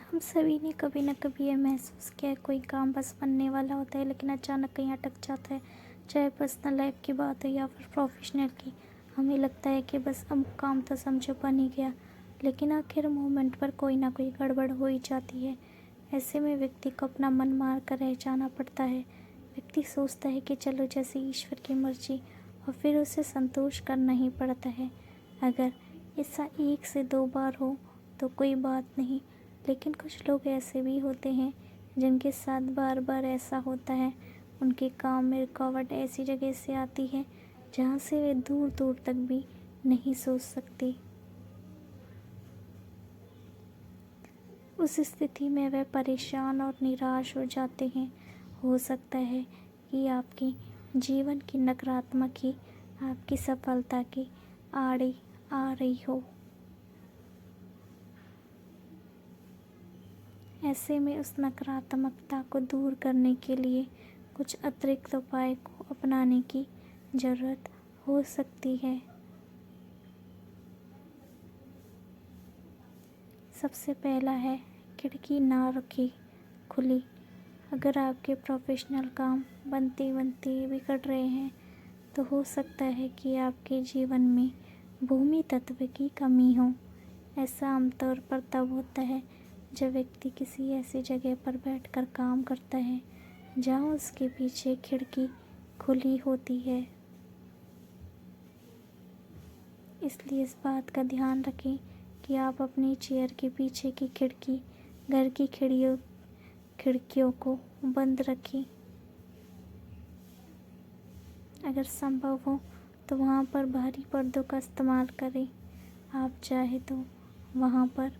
हम सभी ने कभी न कभी ये महसूस किया है, कोई काम बस बनने वाला होता है लेकिन अचानक कहीं अटक जाता है। चाहे पर्सनल लाइफ की बात हो या फिर प्रोफेशनल की। हमें लगता है कि बस अब काम तो समझो बन ही गया, लेकिन आखिर मोमेंट पर कोई ना कोई गड़बड़ हो ही जाती है। ऐसे में व्यक्ति को अपना मन मार कर रह जाना पड़ता है। व्यक्ति सोचता है कि चलो जैसे ईश्वर की मर्जी, और फिर उसे संतोष करना ही पड़ता है। अगर ऐसा 1 से 2 बार हो तो कोई बात नहीं, लेकिन कुछ लोग ऐसे भी होते हैं जिनके साथ बार बार ऐसा होता है। उनके काम में रुकावट ऐसी जगह से आती है जहाँ से वे दूर दूर तक भी नहीं सोच सकते। उस स्थिति में वे परेशान और निराश हो जाते हैं। हो सकता है कि आपके जीवन की नकारात्मक ही आपकी सफलता की आड़े आ रही हो। ऐसे में उस नकारात्मकता को दूर करने के लिए कुछ अतिरिक्त उपाय को अपनाने की ज़रूरत हो सकती है। सबसे पहला है, खिड़की ना रखें खुली। अगर आपके प्रोफेशनल काम बनते बनते बिगड़ रहे हैं तो हो सकता है कि आपके जीवन में भूमि तत्व की कमी हो। ऐसा आमतौर पर तब होता है जब व्यक्ति किसी ऐसी जगह पर बैठकर काम करता है जहाँ उसके पीछे खिड़की खुली होती है। इसलिए इस बात का ध्यान रखें कि आप अपनी चेयर के पीछे की खिड़की, घर की खिड़कियों को बंद रखें। अगर संभव हो तो वहाँ पर बाहरी पर्दों का इस्तेमाल करें। आप चाहे तो वहाँ पर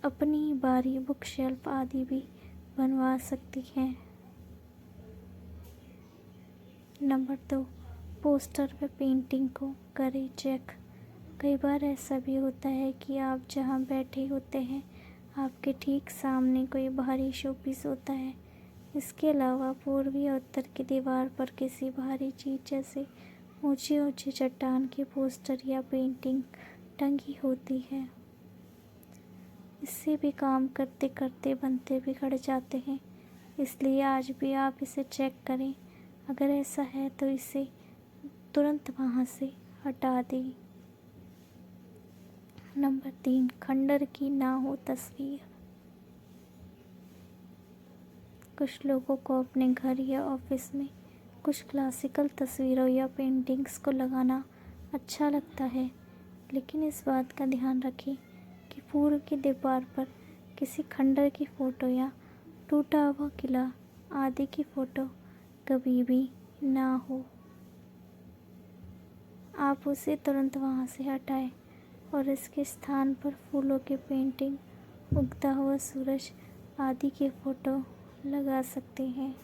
अपनी बारी बुक शेल्फ आदि भी बनवा सकती हैं। नंबर 2, पोस्टर व पेंटिंग को करें चेक। कई बार ऐसा भी होता है कि आप जहाँ बैठे होते हैं आपके ठीक सामने कोई बाहरी शोपीस होता है। इसके अलावा पूर्वी और उत्तर की दीवार पर किसी भारी चीज़ जैसे ऊंची ऊंची चट्टान की पोस्टर या पेंटिंग टंगी होती है। इससे भी काम करते करते बनते बिगड़ जाते हैं। इसलिए आज भी आप इसे चेक करें। अगर ऐसा है तो इसे तुरंत वहाँ से हटा दें। नंबर 3, खंडर की ना हो तस्वीर। कुछ लोगों को अपने घर या ऑफिस में कुछ क्लासिकल तस्वीरों या पेंटिंग्स को लगाना अच्छा लगता है, लेकिन इस बात का ध्यान रखें कि पूर्व की दीवार पर किसी खंडर की फ़ोटो या टूटा हुआ किला आदि की फ़ोटो कभी भी ना हो। आप उसे तुरंत वहाँ से हटाएं और इसके स्थान पर फूलों की पेंटिंग, उगता हुआ सूरज आदि की फ़ोटो लगा सकते हैं।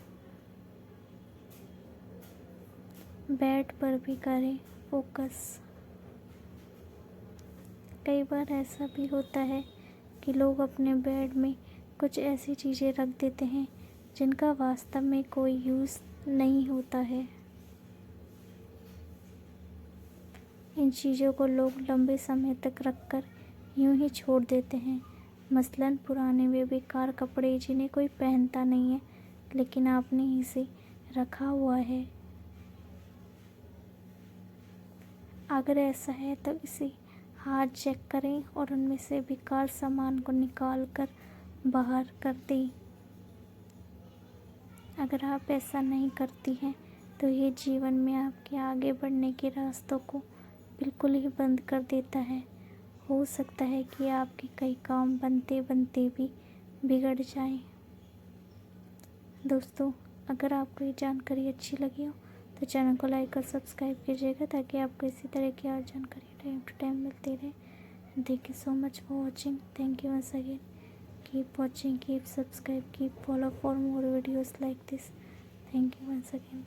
बेड पर भी करें फोकस। कई बार ऐसा भी होता है कि लोग अपने बेड में कुछ ऐसी चीज़ें रख देते हैं जिनका वास्तव में कोई यूज़ नहीं होता है। इन चीज़ों को लोग लंबे समय तक रखकर यूं ही छोड़ देते हैं। मसलन पुराने वे बेकार कपड़े जिन्हें कोई पहनता नहीं है, लेकिन आपने इसे रखा हुआ है। अगर ऐसा है तो इसे हाथ चेक करें और उनमें से बेकार सामान को निकाल कर बाहर कर दें। अगर आप ऐसा नहीं करती हैं तो ये जीवन में आपके आगे बढ़ने के रास्तों को बिल्कुल ही बंद कर देता है। हो सकता है कि आपके कई काम बनते बनते भी बिगड़ जाएं। दोस्तों, अगर आपको ये जानकारी अच्छी लगी हो तो चैनल को लाइक और सब्सक्राइब कीजिएगा, ताकि आपको इसी तरह की और जानकारी टाइम टू टाइम मिलती रहे। Thank you so much for watching. Thank you once again. Keep watching, keep subscribe, keep follow for more videos like this. Thank you once again.